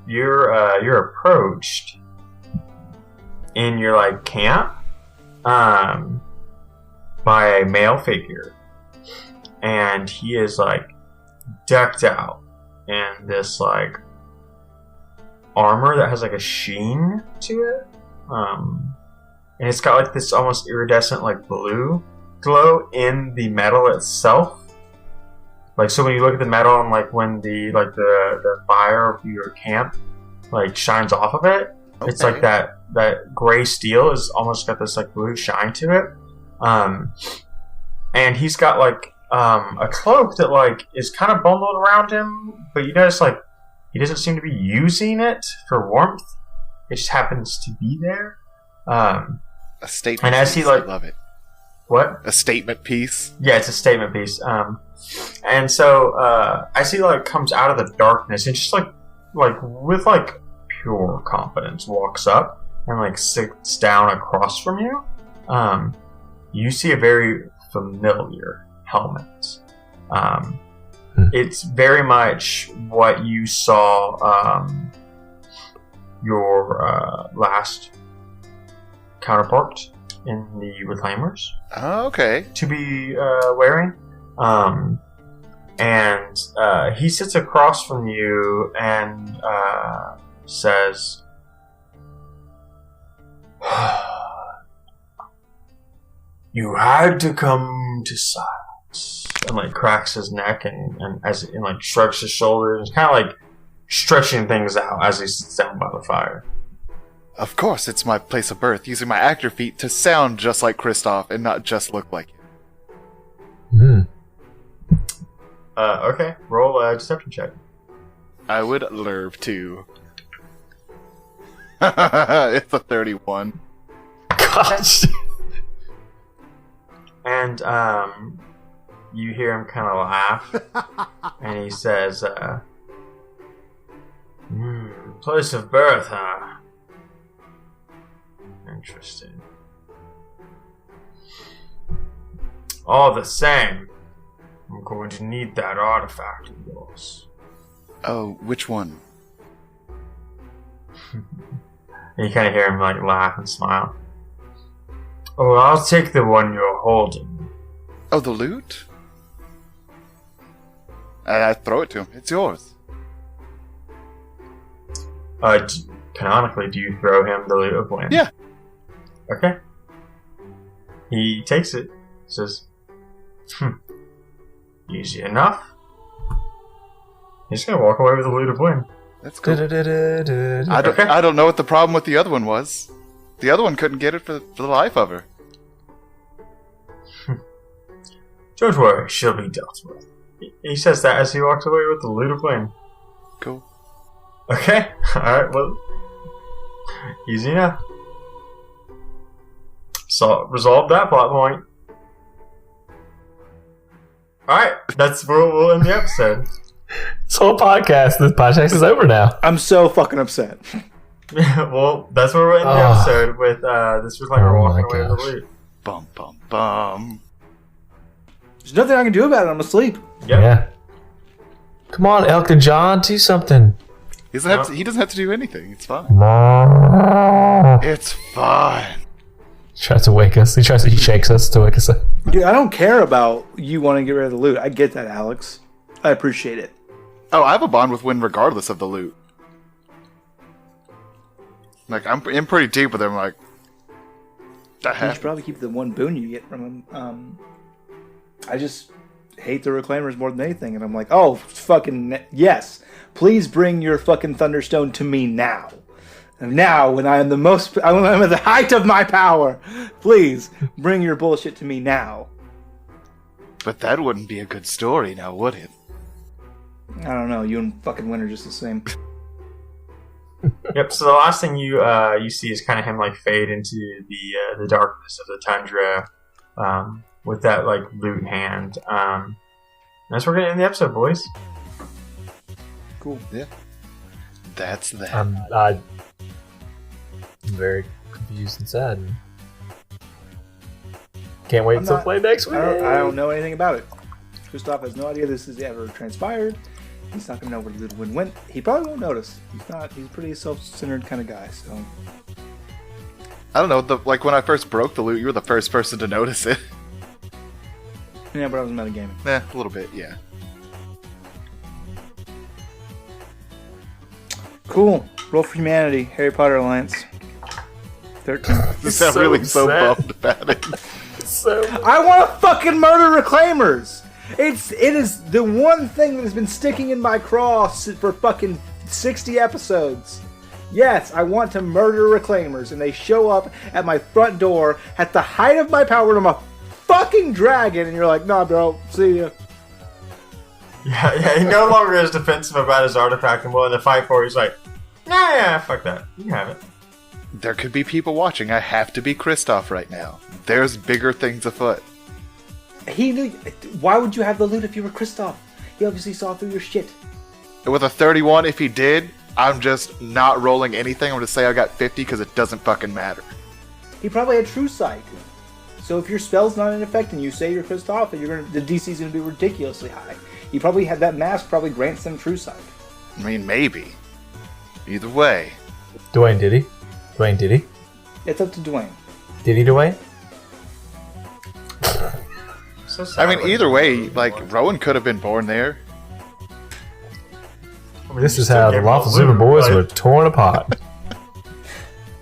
A: you're approached in your camp by a male figure, and he is decked out in this armor that has a sheen to it, and it's got this almost iridescent blue glow in the metal itself. So when you look at the metal and when the fire of your camp shines off of it, okay. It's that gray steel is almost got this blue shine to it. And he's got a cloak that is kind of bundled around him, but you notice he doesn't seem to be using it for warmth. It just happens to be there.
C: A statement
A: and as
C: piece.
A: He
C: I love it.
A: What?
C: A statement piece.
A: Yeah, it's a statement piece. And so as he comes out of the darkness and just with pure confidence walks up and sits down across from you, you see a very familiar helmet. It's very much what you saw your last counterpart in the Reclaimers.
C: Oh, okay.
A: To be wearing. And he sits across from you and says, "You had to come to silence." And cracks his neck and shrugs his shoulders, kind of stretching things out as he sits down by the fire.
C: Of course, it's my place of birth, using my actor feat to sound just like Kristoff and not just look like him.
A: Okay, roll a deception check.
C: I would love to. It's a 31.
D: Gosh.
A: And you hear him kind of laugh, and he says, place of birth, huh? Interesting. All the same, I'm going to need that artifact of yours.
C: Oh, which one?
A: And you kind of hear him like laugh and smile. Oh, I'll take the one you're holding.
C: Oh, the loot? I throw it to him. It's yours.
A: Canonically, do you throw him the loot of wind?
C: Yeah.
A: Okay. He takes it. Says, easy enough. He's gonna walk away with the loot of wind.
C: That's cool. I don't know what the problem with the other one was. The other one couldn't get it for the life of her.
A: Don't worry, she'll be dealt with. He says that as he walks away with the loot of wind.
C: Cool.
A: Okay. Alright, well. Easy enough. So, resolve that plot point. Alright, that's where we'll end the episode.
D: This podcast is over now.
B: I'm so fucking upset.
A: Well, that's where we'll end the episode with this reclaimer walking away with the loot.
C: Bum, bum, bum.
B: There's nothing I can do about it. I'm asleep.
A: Yep.
D: Yeah. Come on, Elton John, do something.
C: He doesn't have to do anything. It's fine. It's fine.
D: He tries to wake us. He shakes us to wake us up.
B: Dude, I don't care about you wanting to get rid of the loot. I get that, Alex. I appreciate it.
C: Oh, I have a bond with Wynn regardless of the loot. Like, I'm in pretty deep with him, like...
B: You should probably keep the one boon you get from him. I just hate the Reclaimers more than anything, and I'm like, oh, fucking yes. Please bring your fucking Thunderstone to me now. And now, when I'm I'm at the height of my power, please bring your bullshit to me now.
C: But that wouldn't be a good story now, would it?
B: I don't know. You and fucking Wynn are just the same.
A: Yep. So the last thing you see is kind of him like fade into the darkness of the tundra, with that like loot in hand. That's where we're gonna end the episode, boys.
B: Cool.
C: Yeah. That's that.
D: I'm very confused and sad. And can't wait to play next week.
B: I don't know anything about it. Christoph has no idea this has ever transpired. He's not going to know where the Wynn went. He probably won't notice. He's a pretty self-centered kind of guy, so...
C: I don't know, like when I first broke the loot, you were the first person to notice it.
B: Yeah, but I was metagaming.
C: A little bit, yeah.
B: Cool. Roll for Humanity, Harry Potter Alliance. 13.
C: You sound really so bummed about it.
B: I want to fucking murder Reclaimers! It is the one thing that has been sticking in my craw for fucking 60 episodes. Yes, I want to murder Reclaimers, and they show up at my front door at the height of my power. I'm a fucking dragon, and you're like, nah, bro, see ya.
A: Yeah, he no longer is defensive about his artifact and willing to fight for it. He's like, nah, fuck that. You can have it.
C: There could be people watching. I have to be Kristoff right now. There's bigger things afoot.
B: He knew. Why would you have the loot if you were Kristoff? He obviously saw through your shit.
C: With a 31, if he did, I'm just not rolling anything. I'm going to say I got 50 because it doesn't fucking matter.
B: He probably had True Sight. So if your spell's not in effect and you say you're Kristoff, the DC's going to be ridiculously high. He probably had that mask probably grants them True Sight.
C: I mean, maybe. Either way.
D: Dwayne, did he? Dwayne, did he?
B: It's up to Dwayne.
D: Did he, Dwayne?
C: I mean, either way, like, Rowan could have been born there.
D: This is how the Lawful Stupid boys were torn apart.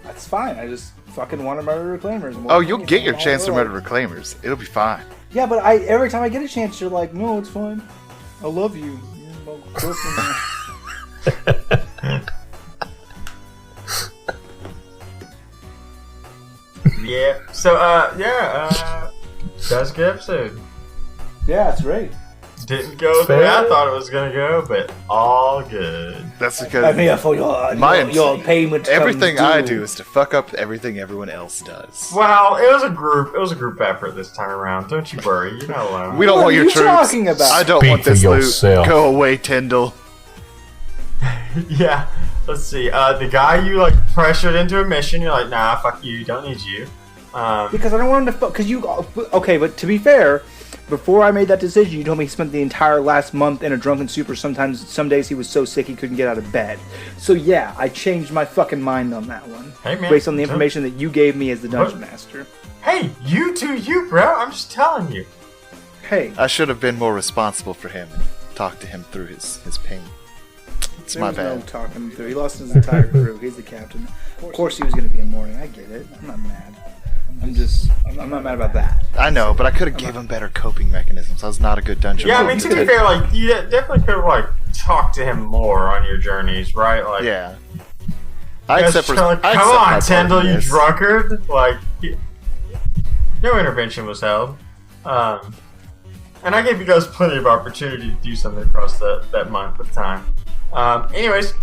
B: That's fine. I just fucking want to murder Reclaimers.
C: Oh, you'll get your chance to murder Reclaimers. It'll be fine.
B: Yeah, but every time I get a chance, you're like, no, it's fine. I love you. You're my girlfriend.
A: Yeah. So, that's a good episode.
B: Yeah, it's great.
A: Didn't go the way I thought it was gonna go, but all good.
C: That's because
B: I'm here for your payment.
C: everything I do is to fuck up everything everyone else does.
A: Well, it was a group effort this time around. Don't you worry, you're not alone.
C: We don't
B: What
C: want
B: are
C: your
B: you
C: troops.
B: talking about?
C: I don't
D: Speak
C: want
D: for
C: this loot.
D: yourself.
C: Go away, Tyndall.
A: Yeah, let's see. The guy you like pressured into a mission, you're like, nah, fuck you, don't need you.
B: Because I don't want him to fuck. Because you. Okay, but to be fair, before I made that decision, you told me he spent the entire last month in a drunken stupor. Some days he was so sick he couldn't get out of bed. So yeah, I changed my fucking mind on that one.
A: Hey, man,
B: based on the information that you gave me as the dungeon
A: What?
B: master.
A: Hey, you do you, bro. I'm just telling you.
B: Hey,
C: I should have been more responsible for him and talked to him through his pain. It's my
B: there was
C: bad.
B: no talking through. He lost his entire crew. He's the captain. Of course he was going to be in mourning. I get it. I'm not mad. I'm not mad about that.
C: I know, but I could have given him better coping mechanisms. I was not a good dungeon
A: Yeah, I
C: master.
A: mean, to be fair, like, you definitely could have, like, talked to him more on your journeys, right? Like,
C: Yeah. I
A: Yes,
C: accept.
A: like,
C: I
A: come
C: accept my
A: on,
C: part
A: Tyndall,
C: in
A: you
C: this.
A: drunkard! Like, no intervention was held. And I gave you guys plenty of opportunity to do something across that month of time. Anyways,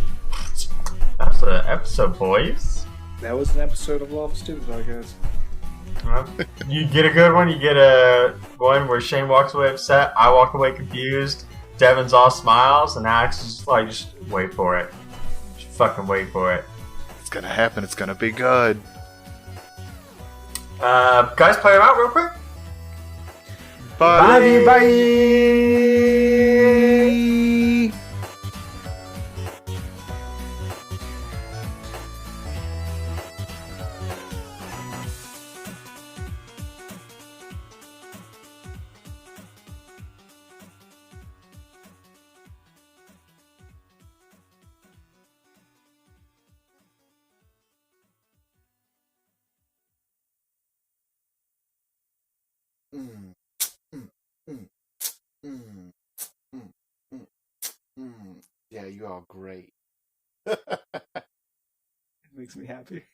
A: that was an episode, boys.
B: That was an episode of Lawful Stupid podcast.
A: You get a good one. You get a one where Shane walks away upset, I walk away confused, Devin's all smiles, and Alex is just like, just wait for it. Just fucking wait for it.
C: It's gonna happen. It's gonna be good.
A: Guys, play them out real quick.
C: Bye.
B: Bye.
C: Yeah, you are great.
B: It makes me happy.